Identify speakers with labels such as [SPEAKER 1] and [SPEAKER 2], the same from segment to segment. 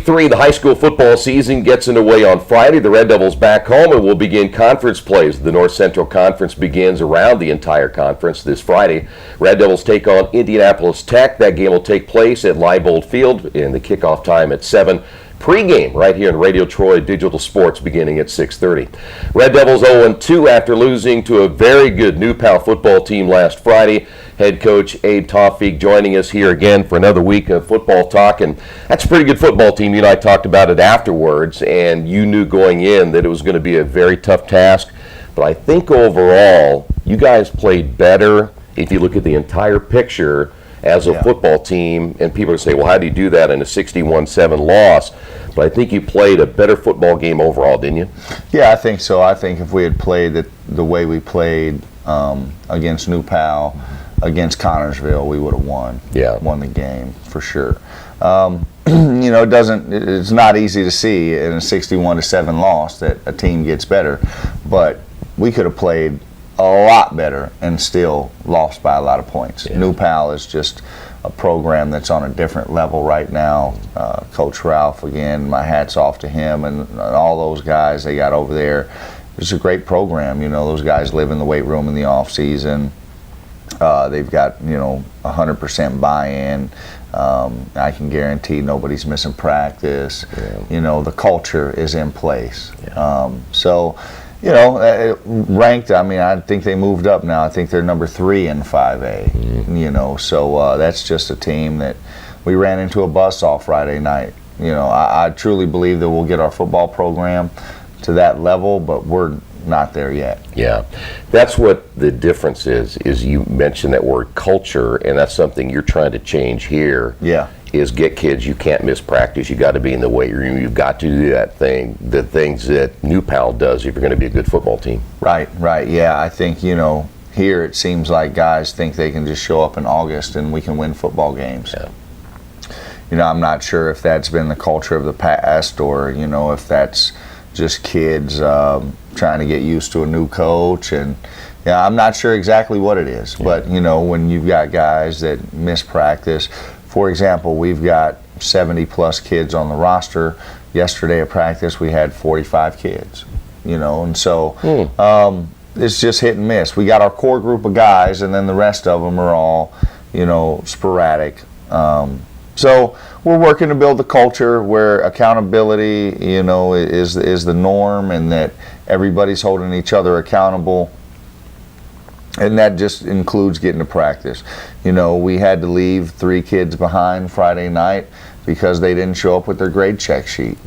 [SPEAKER 1] Week 3 of the high school football season gets underway on Friday. The Red Devils back home and will begin conference plays. The North Central Conference begins around the entire conference this Friday. Red Devils take on Indianapolis Tech. That game will take place at Leibold Field in the kickoff time at 7. Pre-game right here in Radio Troy Digital Sports beginning at 6:30. Red Devils 0-2 after losing to a very good New Pal football team last Friday. Head coach ABE TAWFEEK joining us here again for another week of football talk. And that's a pretty good football team. You and I talked about it afterwards, and you knew going in that it was going to be a very tough task. But I think overall, you guys played better if you look at the entire picture as a football team, and people say, well, how do you do that in a 61-7 loss? But I think you played a better football game overall, didn't you?
[SPEAKER 2] Yeah, I think so. I think if we had played the way we played against New Pal, against Connorsville, we would have won the game for sure. You know, it's not easy to see in a 61-7 loss that a team gets better, but we could have played a lot better and still lost by a lot of points. New Pal is just a program that's on a different level right now. Coach Ralph, again, my hat's off to him and all those guys they got over there. It's a great program. You know, those guys live in the weight room in the off season. They've got, you know, 100% buy-in. I can guarantee nobody's missing practice. You know, the culture is in place. So, you know, ranked, I mean, I think they moved up now. I think they're number 3 in 5A, you know, so that's just a team that we ran into a buzzsaw Friday night. You know, I truly believe that we'll get our football program to that level, but we're not there yet.
[SPEAKER 1] Yeah, that's what the difference is you mentioned that word culture, and that's something you're trying to change here. Is get kids, you can't miss practice, you got to be in the weight room, you've got to do the things that New Pal does if you're going to be a good football team.
[SPEAKER 2] Right, yeah, I think, you know, here it seems like guys think they can just show up in August and we can win football games. You know, I'm not sure if that's been the culture of the past or, you know, if that's just kids trying to get used to a new coach, and I'm not sure exactly what it is, but, you know, when you've got guys that miss practice. For example, we've got 70-plus kids on the roster. Yesterday at practice, we had 45 kids, you know, and so it's just hit and miss. We got our core group of guys, and then the rest of them are all, you know, sporadic. So we're working to build a culture where accountability, you know, is the norm, and that everybody's holding each other accountable. And that just includes getting to practice. You know, we had to leave 3 kids behind Friday night because they didn't show up with their grade check sheet.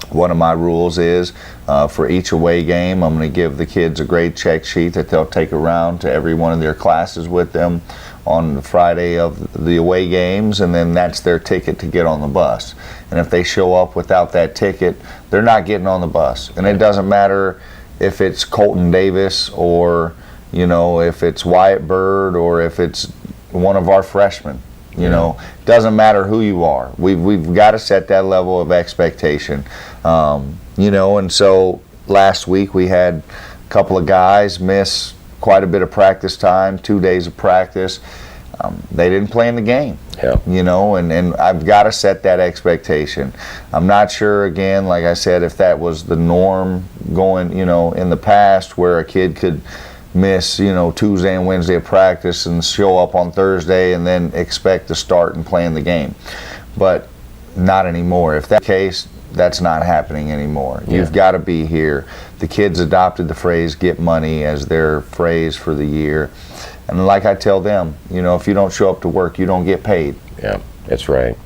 [SPEAKER 2] One of my rules is for each away game, I'm going to give the kids a grade check sheet that they'll take around to every one of their classes with them on the Friday of the away games, and then that's their ticket to get on the bus. And if they show up without that ticket, they're not getting on the bus. And it doesn't matter if it's Colton Davis or, you know, if it's Wyatt Bird or if it's one of our freshmen. You know, doesn't matter who you are. We've got to set that level of expectation. You know, and so last week we had a couple of guys miss quite a bit of practice time, 2 days of practice. They didn't play in the game. You know, and I've got to set that expectation. I'm not sure, again, like I said, if that was the norm going, you know, in the past where a kid could miss, you know, Tuesday and Wednesday of practice and show up on Thursday and then expect to start and play in the game. But not anymore. If that's the case, that's not happening anymore. You've got to be here. The kids adopted the phrase "get money" as their phrase for the year. And like I tell them, you know, if you don't show up to work, you don't get paid.
[SPEAKER 1] Yeah, that's right.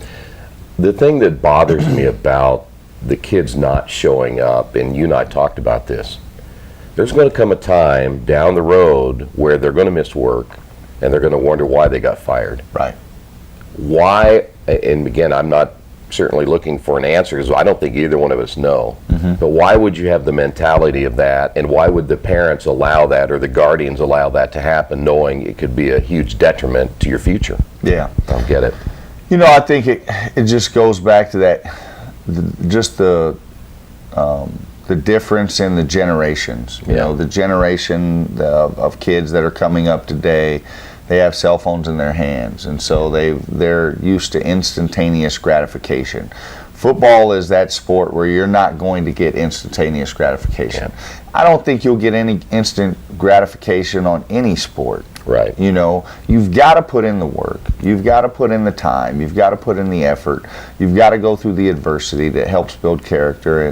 [SPEAKER 1] The thing that bothers me about the kids not showing up, and you and I talked about this, there's going to come a time down the road where they're going to miss work and they're going to wonder why they got fired. Why, and again, I'm not certainly looking for an answer because I don't think either one of us know, but why would you have the mentality of that, and why would the parents allow that or the guardians allow that to happen knowing it could be a huge detriment to your future? I don't get it.
[SPEAKER 2] You know, I think it just goes back to that, just the difference in the generations. You know, the generation of kids that are coming up today, they have cell phones in their hands, and so they're used to instantaneous gratification. Football is that sport where you're not going to get instantaneous gratification. I don't think you'll get any instant gratification on any sport.
[SPEAKER 1] Right.
[SPEAKER 2] You know, you've got to put in the work. You've got to put in the time. You've got to put in the effort. You've got to go through the adversity that helps build character.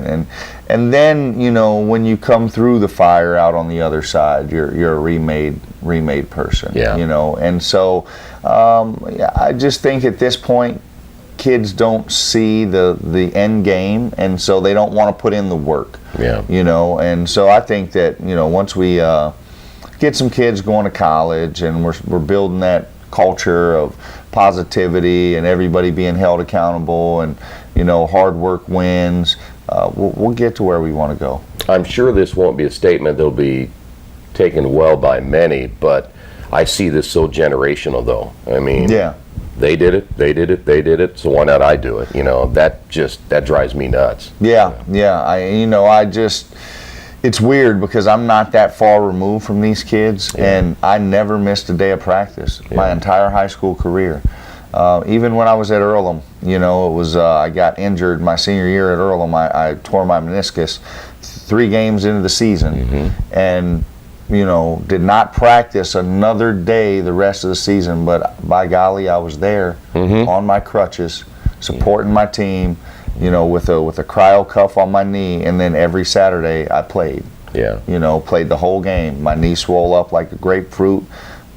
[SPEAKER 2] And then, you know, when you come through the fire out on the other side, you're a remade person.
[SPEAKER 1] Yeah.
[SPEAKER 2] You know, and so I just think at this point, kids don't see the end game, and so they don't want to put in the work.
[SPEAKER 1] Yeah.
[SPEAKER 2] You know, and so I think that, you know, once we get some kids going to college and we're building that culture of positivity and everybody being held accountable, and, you know, hard work wins, we'll get to where we want to go.
[SPEAKER 1] I'm sure this won't be a statement that'll be taken well by many, but I see this so generational, though. I mean,
[SPEAKER 2] Yeah.
[SPEAKER 1] they did it, so why not I do it? You know, that drives me nuts.
[SPEAKER 2] Yeah. It's weird because I'm not that far removed from these kids, and I never missed a day of practice my entire high school career. Even when I was at Earlham, you know, it was I got injured my senior year at Earlham. I tore my meniscus 3 games into the season, and, you know, did not practice another day the rest of the season. But by golly, I was there on my crutches, supporting my team, you know, with a cryo cuff on my knee, and then every Saturday I played.
[SPEAKER 1] Yeah.
[SPEAKER 2] You know, played the whole game. My knee swole up like a grapefruit.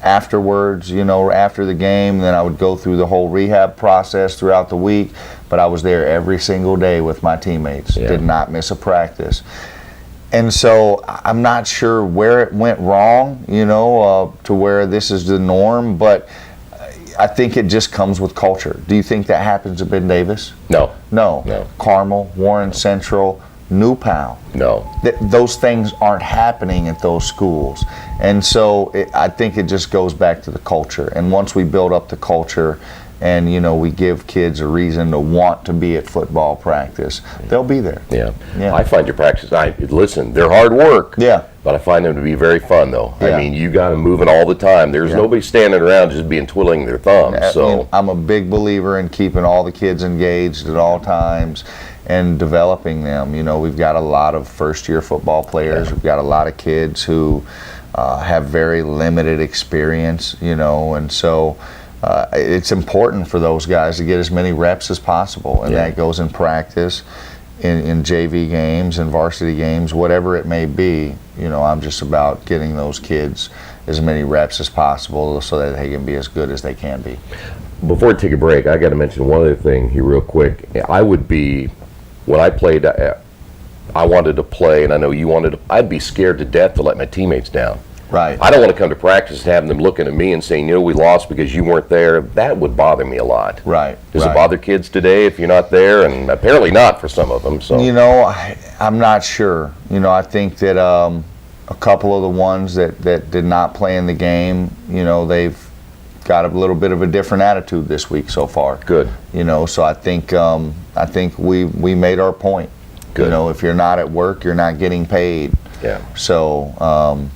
[SPEAKER 2] Afterwards, you know, after the game, then I would go through the whole rehab process throughout the week. But I was there every single day with my teammates.
[SPEAKER 1] Yeah.
[SPEAKER 2] Did not miss a practice. And so I'm not sure where it went wrong, you know, to where this is the norm, but I think it just comes with culture. Do you think that happens at Ben Davis?
[SPEAKER 1] No.
[SPEAKER 2] No. Carmel, Warren Central, New Pal.
[SPEAKER 1] No.
[SPEAKER 2] Those things aren't happening at those schools. And so I think it just goes back to the culture. And once we build up the culture and, you know, we give kids a reason to want to be at football practice, they'll be there.
[SPEAKER 1] Yeah.
[SPEAKER 2] Yeah.
[SPEAKER 1] I find your practice, listen, they're hard work.
[SPEAKER 2] Yeah.
[SPEAKER 1] But I find them to be very fun, though.
[SPEAKER 2] Yeah.
[SPEAKER 1] I mean, you got them moving all the time. There's nobody standing around just twiddling their thumbs. So
[SPEAKER 2] I'm a big believer in keeping all the kids engaged at all times and developing them. You know, we've got a lot of first-year football players. We've got a lot of kids who have very limited experience, you know, and so it's important for those guys to get as many reps as possible, and that goes in practice, in JV games and varsity games, whatever it may be. You know, I'm just about getting those kids as many reps as possible so that they can be as good as they can be.
[SPEAKER 1] before we take a break, I got to mention one other thing here real quick. When I played, I wanted to play, and I know you wanted to, I'd be scared to death to let my teammates down.
[SPEAKER 2] Right.
[SPEAKER 1] I don't want to come to practice and have them looking at me and saying, you know, we lost because you weren't there. That would bother me a lot.
[SPEAKER 2] Right.
[SPEAKER 1] Does it bother kids today if you're not there? And apparently not for some of them. So.
[SPEAKER 2] You know, I'm not sure. You know, I think that a couple of the ones that did not play in the game, you know, they've got a little bit of a different attitude this week so far. Good. You know, so I think we made our point. Good. You know, if you're not at work, you're not getting paid. Yeah. So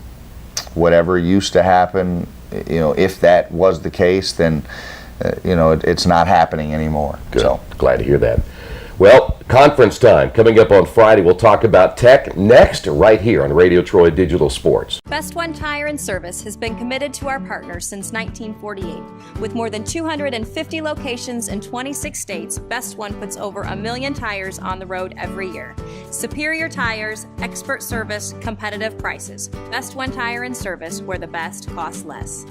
[SPEAKER 2] whatever used to happen, you know, if that was the case, then you know, it's not happening anymore.
[SPEAKER 1] Good.
[SPEAKER 2] So
[SPEAKER 1] glad to hear that. Well, conference time coming up on Friday. We'll talk about tech next, right here on Radio Troy Digital Sports.
[SPEAKER 3] Best One Tire and Service has been committed to our partners since 1948. With more than 250 locations in 26 states, Best One puts over 1 million tires on the road every year. Superior tires, expert service, competitive prices. Best One Tire and Service, where the best costs less.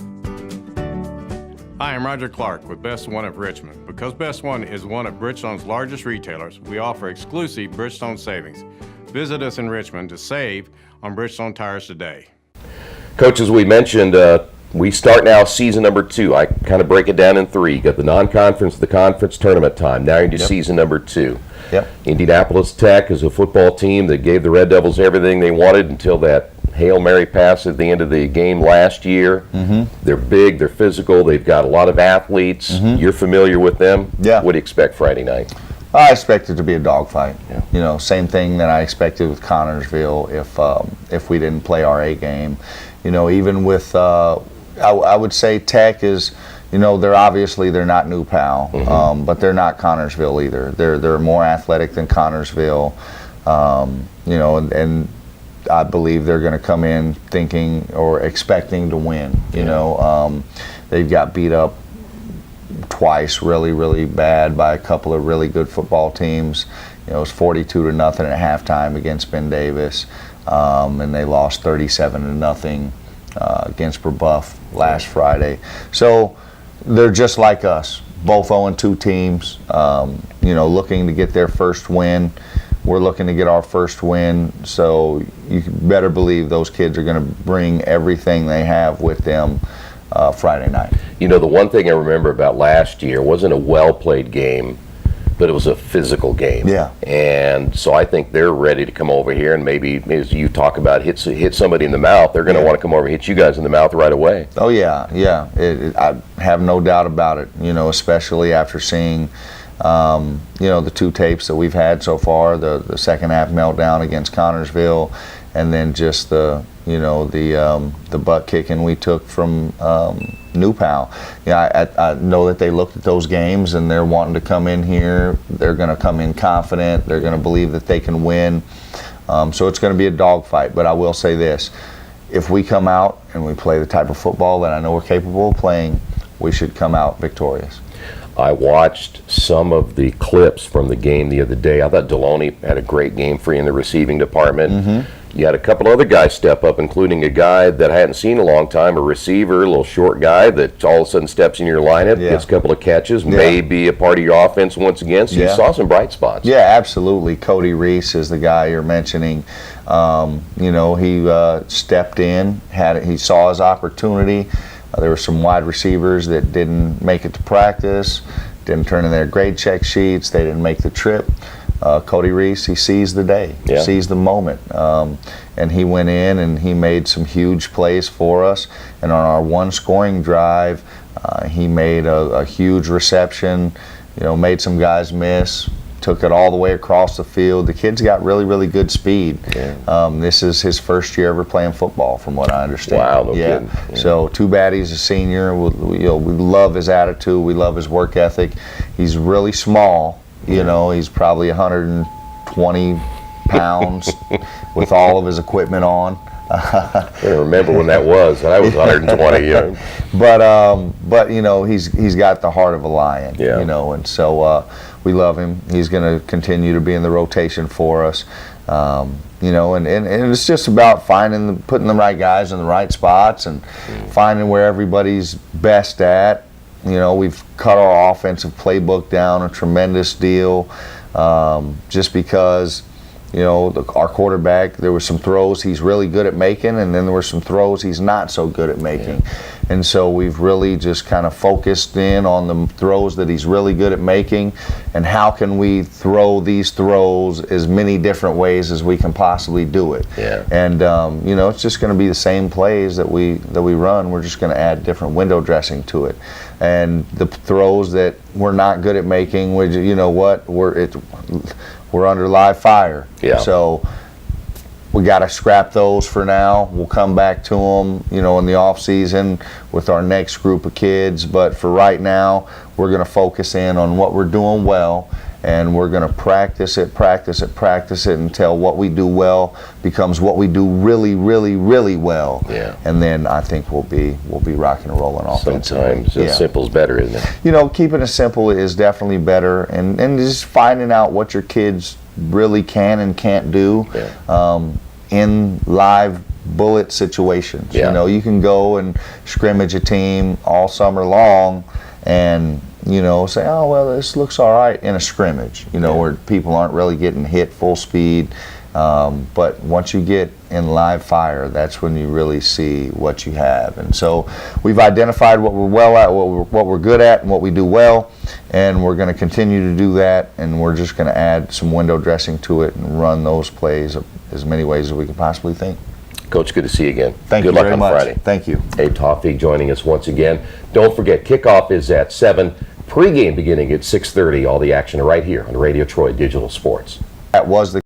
[SPEAKER 4] Hi, I'm Roger Clark with Best One of Richmond. Because Best One is one of Bridgestone's largest retailers, we offer exclusive Bridgestone savings. Visit us in Richmond to save on Bridgestone tires today.
[SPEAKER 1] Coach, as we mentioned, we start now season number 2. I kind of break it down in 3. You got the non-conference, the conference, tournament time. Now you're into season number 2. Yep. Indianapolis Tech is a football team that gave the Red Devils everything they wanted until that Hail Mary pass at the end of the game last year. Mm-hmm. They're big, they're physical, they've got a lot of athletes. Mm-hmm. You're familiar with them. Yeah. What do you expect Friday night?
[SPEAKER 2] I expect it to be a dogfight. Yeah. You know, same thing that I expected with Connorsville if we didn't play our A game. You know, even with I would say Tech is you know, they're not New Pal, but they're not Connorsville either. They're more athletic than Connorsville, you know, and I believe they're going to come in thinking or expecting to win. You know, they've got beat up twice really bad by a couple of really good football teams. You know, it was 42-0 at halftime against Ben Davis, and they lost 37-0 against Brebeuf last Friday. So they're just like us, both 0-2 teams, you know, looking to get their first win. We're looking to get our first win, so you better believe those kids are going to bring everything they have with them Friday night.
[SPEAKER 1] You know, the one thing I remember about last year wasn't a well-played game, but it was a physical game.
[SPEAKER 2] Yeah.
[SPEAKER 1] And so I think they're ready to come over here and maybe, as you talk about, hit somebody in the mouth. They're going to want to come over and hit you guys in the mouth right away.
[SPEAKER 2] Oh, yeah. I have no doubt about it, you know, especially after seeing, you know, the 2 tapes that we've had so far, the second half meltdown against Connorsville, and then just the butt kicking we took from New Pal. Yeah, I know that they looked at those games and they're wanting to come in here. They're going to come in confident. They're going to believe that they can win. So it's going to be a dogfight. But I will say this: if we come out and we play the type of football that I know we're capable of playing, we should come out victorious.
[SPEAKER 1] I watched some of the clips from the game the other day. I thought Deloney had a great game for you in the receiving department. You had a couple other guys step up, including a guy that I hadn't seen in a long time, a receiver, a little short guy that all of a sudden steps in your lineup, gets a couple of catches, may be a part of your offense once again. So you saw some bright spots.
[SPEAKER 2] Yeah, absolutely. Cody Reese is the guy you're mentioning. You know, he stepped in, he saw his opportunity. There were some wide receivers that didn't make it to practice, didn't turn in their grade check sheets, they didn't make the trip. Cody Reese, he sees the day, sees the moment, and he went in and he made some huge plays for us. And on our one scoring drive, he made a huge reception, you know, made some guys miss, took it all the way across the field. The kid's got really good speed. This is his first year ever playing football, from what I understand.
[SPEAKER 1] Wow, no kidding.
[SPEAKER 2] So too bad he's a senior. We love his attitude. We love his work ethic. He's really small. You know, he's probably 120 pounds with all of his equipment on.
[SPEAKER 1] I don't remember when that was. I was 120. Yeah.
[SPEAKER 2] But you know, he's got the heart of a lion.
[SPEAKER 1] Yeah.
[SPEAKER 2] You know, and so we love him. He's going to continue to be in the rotation for us. You know, and it's just about putting the right guys in the right spots and finding where everybody's best at. You know, we've cut our offensive playbook down a tremendous deal, just because, you know, our quarterback, there were some throws he's really good at making, and then there were some throws he's not so good at making. And so we've really just kind of focused in on the throws that he's really good at making, and how can we throw these throws as many different ways as we can possibly do it. And you know, it's just going to be the same plays that we run. We're just going to add different window dressing to it. And the throws that we're not good at making, you know what, we're under live fire. So we got to scrap those for now. We'll come back to them, you know, in the off season with our next group of kids. But for right now, we're going to focus in on what we're doing well, and we're going to practice it until what we do well becomes what we do really well. And then I think we'll be rocking and rolling offensively.
[SPEAKER 1] Sometimes simple's better, isn't it?
[SPEAKER 2] You know, keeping it simple is definitely better, and just finding out what your kids really can and can't do in live bullet situations. You know, you can go and scrimmage a team all summer long and, you know, say, oh, well, this looks all right in a scrimmage, you know, where people aren't really getting hit full speed. But once you get in live fire, that's when you really see what you have. And so we've identified what we're well at, what we're good at, and what we do well, and we're going to continue to do that, and we're just going to add some window dressing to it and run those plays as many ways as we can possibly think.
[SPEAKER 1] Coach, good to see you again.
[SPEAKER 2] Thank you very much. Friday. Thank you.
[SPEAKER 1] ABE TAWFEEK joining us once again. Don't forget, kickoff is at 7, pregame beginning at 6:30. All the action right here on Radio Troy Digital Sports.
[SPEAKER 2] That was the